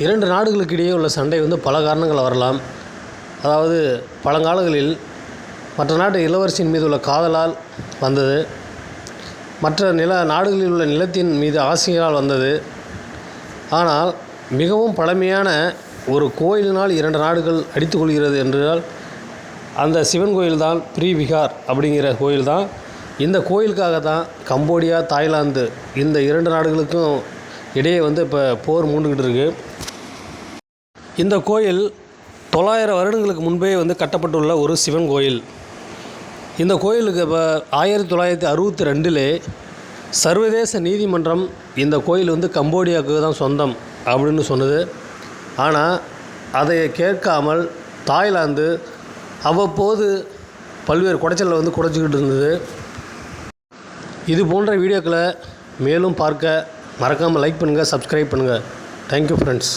இரண்டு நாடுகளுக்கு இடையே உள்ள சண்டை வந்து பல காரணங்கள் வரலாம். அதாவது பழங்காலங்களில் மற்ற நாட்டு இளவரசியின் மீது உள்ள காதலால் வந்தது, மற்ற நாடுகளில் உள்ள நிலத்தின் மீது ஆசையால் வந்தது. ஆனால் மிகவும் பழமையான ஒரு கோயிலினால் இரண்டு நாடுகள் அடித்துக் கொள்கிறது என்றால் அந்த சிவன் கோயில் தான் பிரிவிகார் அப்படிங்கிற கோயில் தான். இந்த கோயிலுக்காக தான் கம்போடியா, தாய்லாந்து இந்த இரண்டு நாடுகளுக்கும் இடையே வந்து இப்போ போர் மூண்டுக்கிட்டு இருக்குது. இந்த கோயில் 900 வருடங்களுக்கு முன்பே வந்து கட்டப்பட்டுள்ள ஒரு சிவன் கோயில். இந்த கோயிலுக்கு இப்போ 1962 சர்வதேச நீதிமன்றம் இந்த கோயில் வந்து கம்போடியாவுக்கு தான் சொந்தம் அப்படின்னு சொன்னது. ஆனால் அதை கேட்காமல் தாய்லாந்து அவ்வப்போது பல்வேறு குடைச்சலை வந்து குடைச்சிக்கிட்டு இருந்தது. இது போன்ற வீடியோக்களை மேலும் பார்க்க மறக்காமல் லைக் பண்ணுங்கள், சப்ஸ்கிரைப் பண்ணுங்கள். Thank you friends.